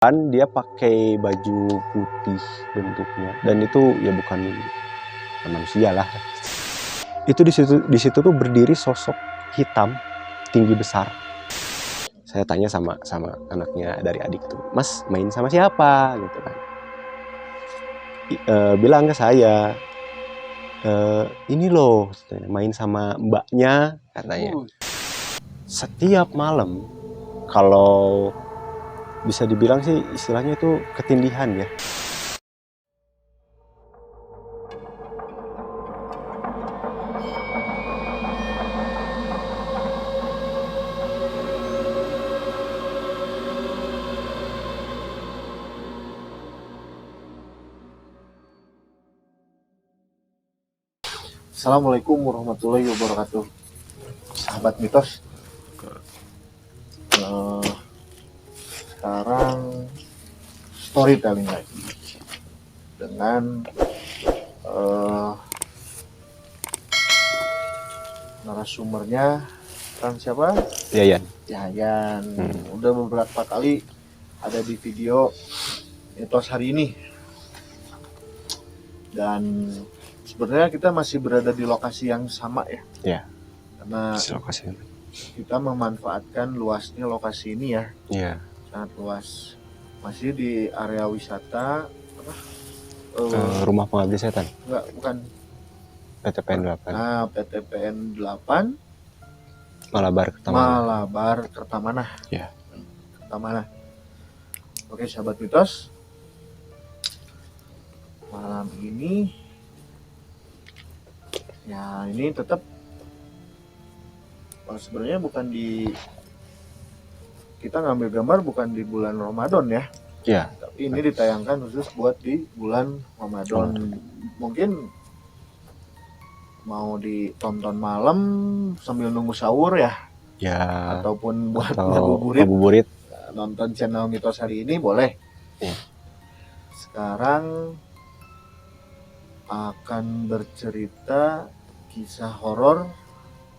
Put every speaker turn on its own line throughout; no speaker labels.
Kan dia pakai baju putih bentuknya, dan itu ya bukan manusia lah. Itu di situ tuh berdiri sosok hitam tinggi besar. Saya tanya sama anaknya dari adik tuh, "Mas, main sama siapa?" gitu kan. Bilang ke saya, "Ini loh, main sama mbaknya," katanya. Setiap malam, kalau bisa dibilang sih istilahnya itu ketindihan ya.
Assalamualaikum warahmatullahi wabarakatuh, sahabat mitos. Sekarang storytelling lagi dengan narasumbernya kan siapa?
Yayan.
Udah beberapa kali ada di video mitos hari ini, dan sebenarnya kita masih berada di lokasi yang sama ya.
Ya.
Karena
Lokasi.
kita memanfaatkan luasnya lokasi ini ya.
Iya.
Sangat luas. Masih di area wisata apa?
Rumah Pengabdi Setan.
Enggak, bukan.
PTPN 8.
Nah, PTPN 8
Malabar Kertamanah. Ya.
Kertamanah. Oke, sahabat mitos. Malam ini ya ini tetap sebenarnya bukan di kita ngambil gambar bukan di bulan Ramadan ya.
Iya.
Tapi ini ditayangkan khusus buat di bulan Ramadan. Mungkin mau ditonton malam sambil nunggu sahur ya.
Ya.
Ataupun buat
ngabuburit.
Nonton channel mitos hari ini boleh.
Ya.
Sekarang akan bercerita kisah horor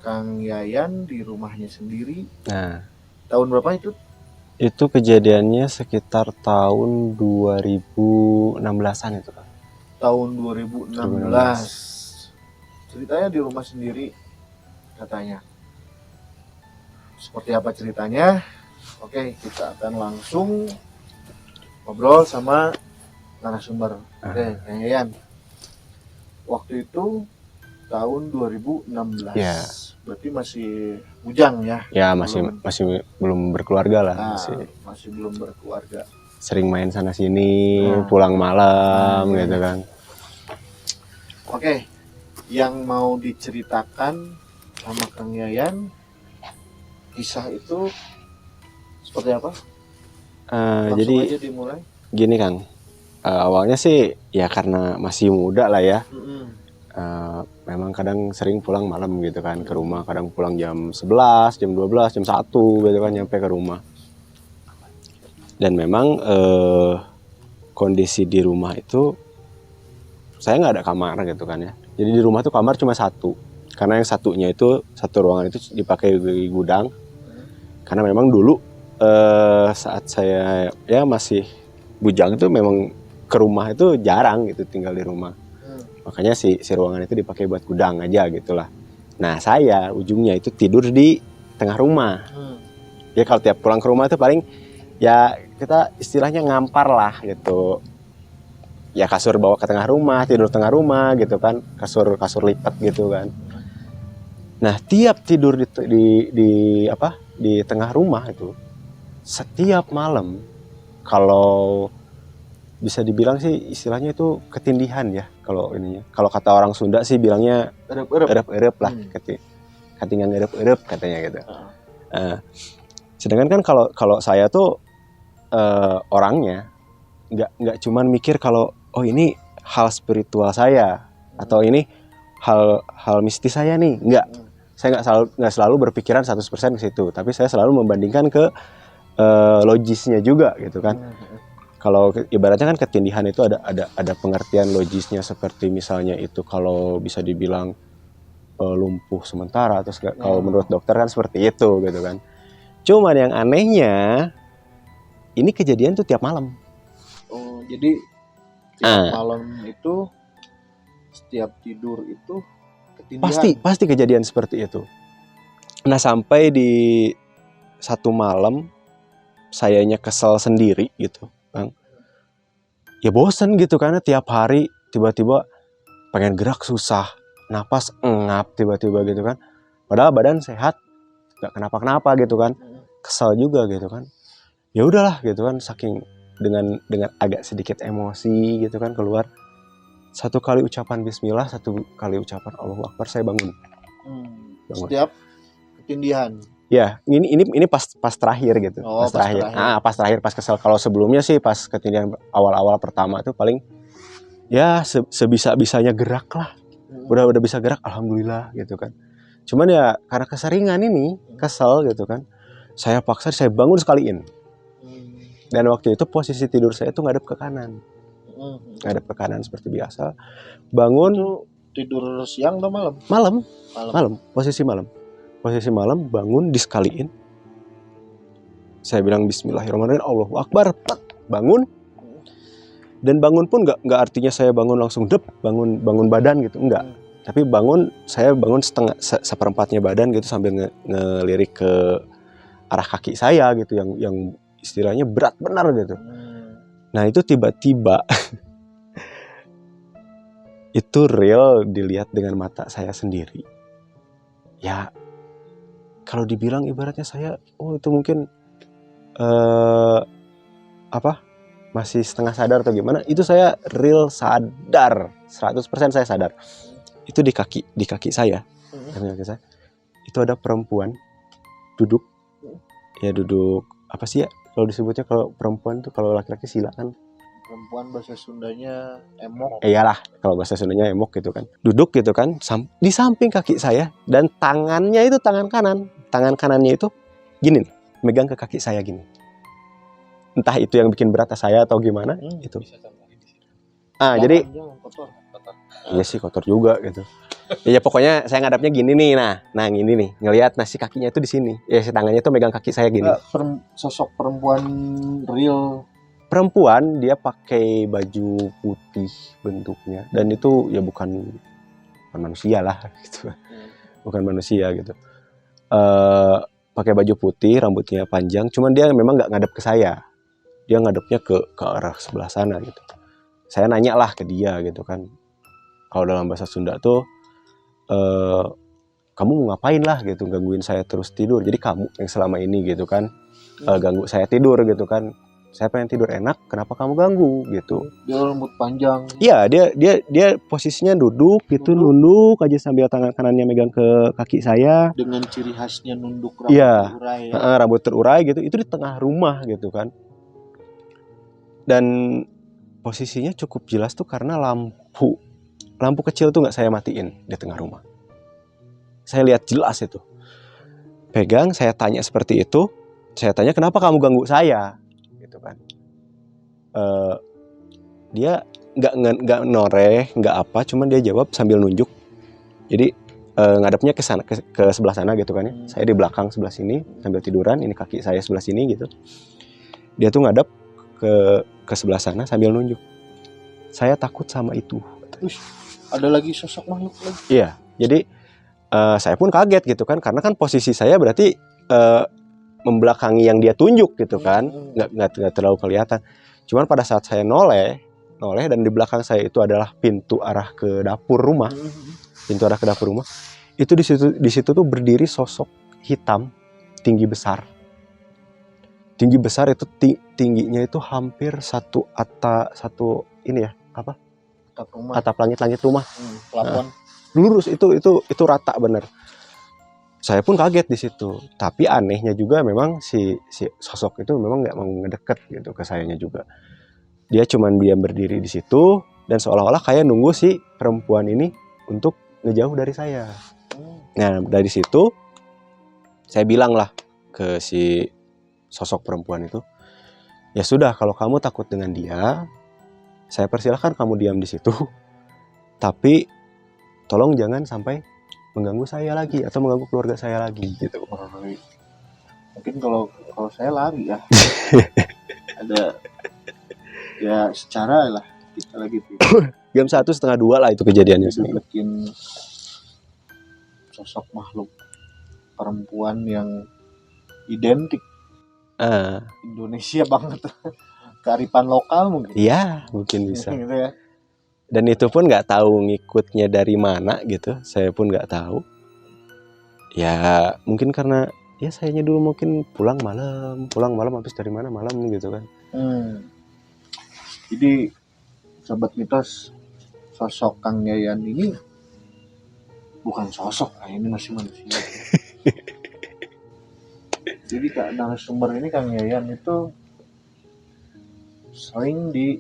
Kang Yayan di rumahnya sendiri.
Nah,
tahun berapa itu?
Itu kejadiannya sekitar tahun 2016-an itu kan.
Tahun 2016. Ceritanya di rumah sendiri katanya. Seperti apa ceritanya? Oke, kita akan langsung ngobrol sama narasumber. Oke, Kang Yayan. Waktu itu tahun 2016.
Ya.
Berarti masih bujang ya?
Ya, masih belum berkeluarga lah.
Masih belum berkeluarga.
Sering main sana sini, pulang malam gitu kan.
Oke, yang mau diceritakan sama Kang Yayan, kisah itu seperti apa?
Jadi
aja dimulai.
Gini Kang, awalnya sih ya karena masih muda lah ya. Memang kadang sering pulang malam gitu kan ke rumah, kadang pulang jam 11, jam 12, jam 1 gitu kan nyampe ke rumah. Dan memang kondisi di rumah itu saya nggak ada kamar gitu kan ya. Jadi di rumah tuh kamar cuma satu, karena yang satunya itu satu ruangan itu dipakai gudang. Karena memang dulu saat saya ya masih bujang itu memang ke rumah itu jarang gitu, tinggal di rumah. Makanya si ruangan itu dipakai buat gudang aja gitulah. Nah, saya ujungnya itu tidur di tengah rumah. Ya kalau tiap pulang ke rumah itu paling ya kita istilahnya ngampar lah gitu. Ya kasur bawa ke tengah rumah, tidur tengah rumah gitu kan. Kasur lipat gitu kan. Nah, tiap tidur di tengah rumah itu setiap malam, kalau bisa dibilang sih istilahnya itu ketindihan ya kalau ininya. Kalau kata orang Sunda sih bilangnya erep-erep lah, katingan erep-erep katanya gitu. Sedangkan kan kalau saya tuh orangnya nggak cuman mikir kalau oh ini hal spiritual saya atau ini hal mistis saya nih, nggak. Saya nggak selalu berpikiran 100% ke situ, tapi saya selalu membandingkan ke logisnya juga gitu kan. Kalau ibaratnya kan ketindihan itu ada pengertian logisnya, seperti misalnya itu kalau bisa dibilang lumpuh sementara, terus kalau menurut dokter kan seperti itu gitu kan. Cuman yang anehnya ini kejadian tuh tiap malam.
Oh, jadi tiap malam itu setiap tidur itu ketindihan.
Pasti kejadian seperti itu. Nah, sampai di satu malam sayanya kesel sendiri gitu, Bang. Ya bosen gitu karena tiap hari tiba-tiba pengen gerak susah, napas engap tiba-tiba gitu kan. Padahal badan sehat, nggak kenapa-kenapa gitu kan. Kesel juga gitu kan. Ya udahlah gitu kan, saking dengan agak sedikit emosi gitu kan keluar. Satu kali ucapan bismillah, satu kali ucapan Allahu Akbar, saya bangun.
Setiap ketindihan.
Ya, ini pas terakhir gitu.
Oh,
pas terakhir. Pas terakhir pas kesel. Kalau sebelumnya sih pas ketindihan awal-awal pertama tuh paling ya sebisa-bisanya gerak lah. Udah bisa gerak, alhamdulillah gitu kan. Cuman ya karena keseringan ini, kesel gitu kan. Saya paksa, saya bangun sekaliin. Dan waktu itu posisi tidur saya tuh ngadep ke kanan. Ngadep ke kanan seperti biasa. Bangun.
Itu tidur siang atau malam?
Malam. Posisi malam, bangun disekaliin. Saya bilang bismillahirrahmanirrahim, Allahu Akbar, bangun. Dan bangun pun nggak artinya saya bangun langsung bangun badan gitu, enggak. Tapi saya bangun seperempatnya badan gitu sambil ngelirik ke arah kaki saya gitu yang istilahnya berat benar gitu. Nah, itu tiba-tiba itu real dilihat dengan mata saya sendiri. Ya, kalau dibilang ibaratnya saya, itu mungkin masih setengah sadar atau gimana, itu saya real sadar, 100% saya sadar. Itu di kaki saya. Itu ada perempuan duduk apa sih ya kalau disebutnya, kalau perempuan tuh, kalau laki-laki sila kan.
Perempuan bahasa Sundanya emok.
Iyalah, kalau bahasa Sundanya emok gitu kan. Duduk gitu kan, di samping kaki saya, dan tangannya itu tangan kanan. Tangan kanannya itu gini nih, megang ke kaki saya gini. Entah itu yang bikin berat saya atau gimana, itu. Jadi
kotor.
Iya sih, kotor juga gitu. Ya pokoknya saya ngadapnya gini nih, nah gini nih, ngelihat nasi kakinya itu di sini. Ya si tangannya itu megang kaki saya gini.
Sosok perempuan real.
Perempuan, dia pakai baju putih bentuknya, dan itu ya bukan manusia lah gitu. Bukan manusia gitu. Pakai baju putih, rambutnya panjang, cuman dia memang nggak ngadep ke saya. Dia ngadepnya ke arah sebelah sana gitu. Saya nanya lah ke dia gitu kan. Kalau dalam bahasa Sunda tuh, kamu mau ngapain lah gitu, gangguin saya terus tidur. Jadi kamu yang selama ini gitu kan ganggu saya tidur gitu kan. Saya pengen tidur enak, kenapa kamu ganggu gitu.
Dia rambut panjang.
Iya, dia posisinya duduk gitu, nunduk aja sambil tangan kanannya megang ke kaki saya.
Dengan ciri khasnya nunduk, rambut terurai.
Rambut terurai gitu. Itu di tengah rumah gitu kan. Dan posisinya cukup jelas tuh karena lampu kecil tuh nggak saya matiin di tengah rumah. Saya lihat jelas itu. Pegang, saya tanya seperti itu. Saya tanya, kenapa kamu ganggu saya? Gitu kan. Dia nggak noreh, nggak apa, cuman dia jawab sambil nunjuk. Jadi ngadepnya ke sana, ke sebelah sana gitu kan ya. Saya di belakang sebelah sini sambil tiduran, ini kaki saya sebelah sini gitu. Dia tuh ngadep ke sebelah sana sambil nunjuk. Saya takut sama itu.
Ada lagi sosok makhluk lagi.
Iya, jadi saya pun kaget gitu kan, karena kan posisi saya berarti membelakangi yang dia tunjuk gitu kan, nggak terlalu kelihatan. Cuman pada saat saya noleh dan di belakang saya itu adalah pintu arah ke dapur rumah, itu di situ tuh berdiri sosok hitam tinggi besar itu tingginya itu hampir satu ini ya apa? Atap langit rumah.
Plafon.
Lurus itu rata bener. Saya pun kaget di situ. Tapi anehnya juga memang si sosok itu memang nggak mau ngedeket gitu ke sayanya juga. Dia cuman diam berdiri di situ dan seolah-olah kayak nunggu si perempuan ini untuk ngejauh dari saya. Nah, dari situ saya bilang lah ke si sosok perempuan itu, ya sudah, kalau kamu takut dengan dia, saya persilahkan kamu diam di situ. Tapi tolong jangan sampai mengganggu saya lagi atau mengganggu keluarga saya lagi gitu.
Mungkin kalau saya lari ya. ada ya secara lah kita lagi tidur
Jam 1:30 lah itu kejadiannya.
dideketin sosok makhluk perempuan yang identik
Ah,
Indonesia banget, kearifan lokal mungkin.
iya, mungkin bisa.
Gitu ya.
Dan itu pun nggak tahu ngikutnya dari mana gitu, saya pun nggak tahu. Ya mungkin karena ya sayanya dulu mungkin pulang malam habis dari mana malam gitu kan.
Jadi sobat mitos, sosok Kang Yayan ini bukan sosok, ini masih manusia. Jadi Kak narasumber ini Kang Yayan itu sering di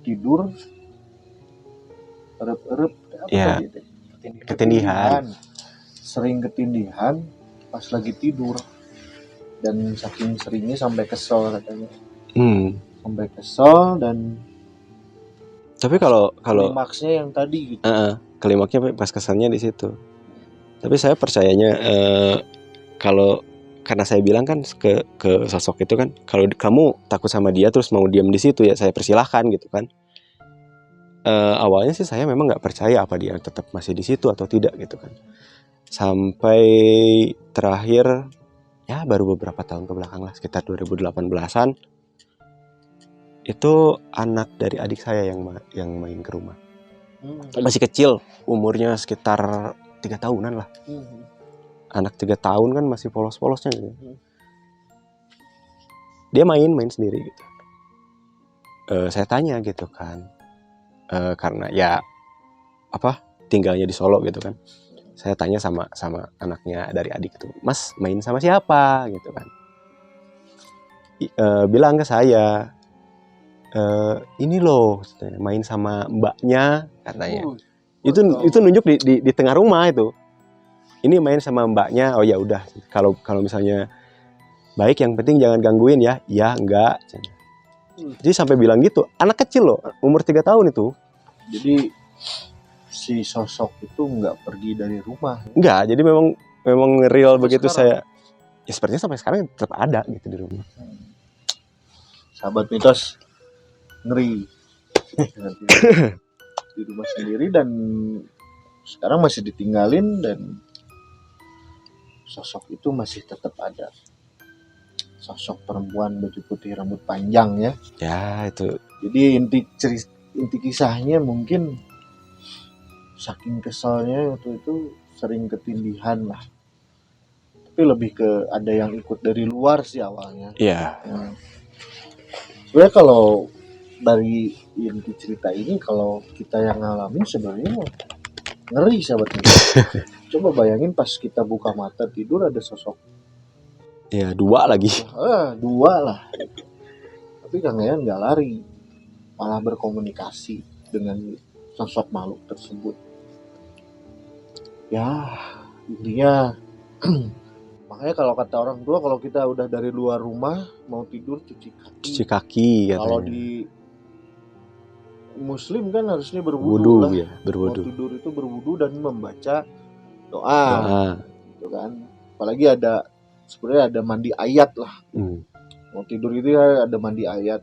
tidur erep-erep
Ya,
tadi?
ketindihan.
Sering ketindihan pas lagi tidur, dan saking seringnya sampai kesel katanya, sampai kesel. Dan
Tapi kalau
klimaksnya yang tadi gitu.
klimaksnya pas kesannya di situ. Tapi saya percayanya kalau karena saya bilang kan ke sosok itu kan, kalau kamu takut sama dia terus mau diam di situ ya saya persilahkan gitu kan. Awalnya sih saya memang nggak percaya apa dia tetap masih di situ atau tidak gitu kan. Sampai terakhir ya baru beberapa tahun kebelakang lah, sekitar 2018-an itu anak dari adik saya yang main ke rumah. Masih kecil, umurnya sekitar 3 tahunan lah. Anak 3 tahun kan masih polos-polosnya gitu. Dia main sendiri gitu. Saya tanya gitu kan, karena ya tinggalnya di Solo gitu kan. Saya tanya sama anaknya dari adik itu, Mas main sama siapa gitu kan. Bilang ke saya, ini loh main sama mbaknya katanya. Itu nunjuk di tengah rumah itu. Ini main sama mbaknya. Oh ya udah, kalau misalnya baik yang penting jangan gangguin ya. Iya, enggak. Jadi sampai bilang gitu, anak kecil loh, umur 3 tahun itu.
Jadi si sosok itu nggak pergi dari rumah.
Enggak, jadi memang real
Sampai
begitu
sekarang.
saya. Ya sepertinya sampai sekarang tetap ada gitu di rumah.
Sahabat mitos, ngeri. Di rumah sendiri dan sekarang masih ditinggalin, dan sosok itu masih tetap ada. Sosok perempuan baju putih rambut panjang ya.
Ya itu.
Jadi inti kisahnya mungkin saking kesalnya waktu itu sering ketindihan lah. Tapi lebih ke ada yang ikut dari luar sih awalnya.
Iya.
Sebenarnya kalau dari inti cerita ini, kalau kita yang ngalamin sebenarnya ngeri sahabatnya. Coba bayangin pas kita buka mata tidur ada sosok.
Ya 2 lagi.
2 lah. Tapi Kang Yayan nggak lari, malah berkomunikasi dengan sosok makhluk tersebut. Ya intinya makanya kalau kata orang tua, kalau kita udah dari luar rumah mau tidur cuci kaki katanya. Kalau di Muslim kan harusnya berwudu lah.
Ya, berwudu.
Mau tidur itu berwudu dan membaca doa. Gitu kan. Apalagi sebenarnya ada mandi ayat lah. Mau tidur itu ya ada mandi ayat.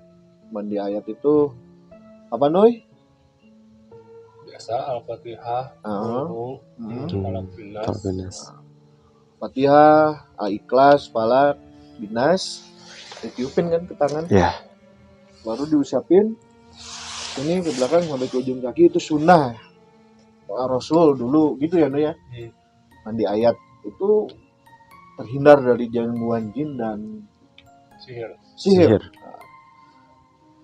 Mandi ayat itu apa Noy?
Biasa Al-Fatihah, Falaq Binas.
Fatihah, Al-Ikhlas, Falaq, Binas, ditiupin kan ke tangan.
Ya.
Baru diucapin ini ke belakang sampai ke ujung kaki, itu sunnah Rasul dulu gitu ya Noy ya. Mandi ayat itu terhindar dari gangguan jin dan sihir.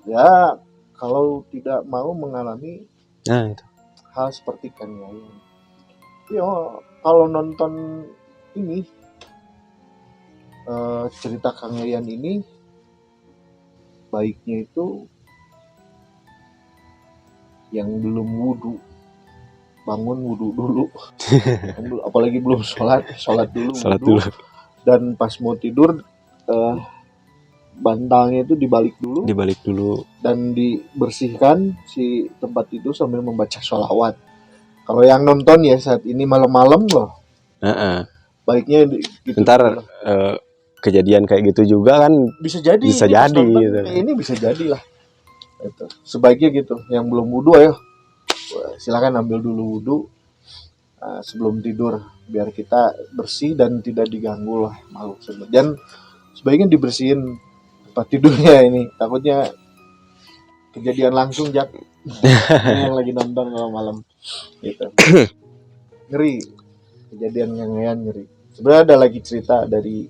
Ya kalau tidak mau mengalami
itu
hal seperti Kang Yayan. Ya kalau nonton ini cerita Kang Yayan ini, baiknya itu yang belum wudu, bangun wudu dulu. Apalagi belum sholat dulu. Dan pas mau tidur bantalnya itu dibalik dulu dan dibersihkan si tempat itu sambil membaca sholawat. Kalau yang nonton ya saat ini malam-malam loh, baiknya
bentar kejadian kayak gitu juga kan
Bisa jadi
Bisa
ini pas
jadi,
nonton
gitu.
kayak ini bisa jadi lah itu. Sebaiknya gitu, yang belum wudu ayo silakan ambil dulu wudu sebelum tidur biar kita bersih dan tidak diganggu lah makhluk tersebut. Dan sebaiknya dibersihin tempat tidurnya ini, takutnya kejadian langsung Jak. Ini yang lagi nonton kalau malam gitu. Ngeri, kejadian Kang Yayan ngeri. Sebenarnya ada lagi cerita dari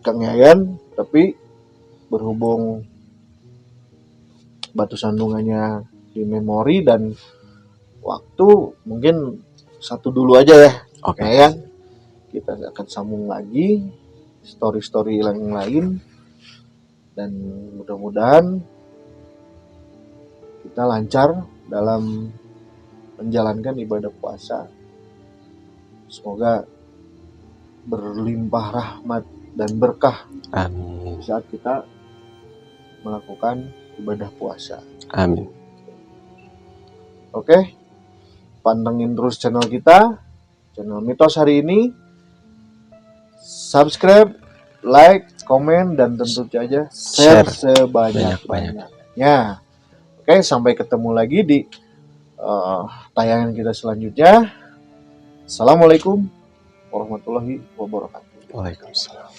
Kang Yayan, tapi berhubung batu sandungannya di memori dan waktu, mungkin satu dulu aja ya
Oke.
Kang Yayan. Kita akan sambung lagi story-story yang lain, dan mudah-mudahan kita lancar dalam menjalankan ibadah puasa. Semoga berlimpah rahmat dan berkah
Amin.
saat kita melakukan ibadah puasa.
Amin.
Oke, pantengin terus channel kita, channel Mitos hari ini. Subscribe, like, komen, dan tentu saja share
Share
sebanyak-banyaknya. Oke, sampai ketemu lagi di tayangan kita selanjutnya. Assalamualaikum warahmatullahi wabarakatuh.
Waalaikumsalam.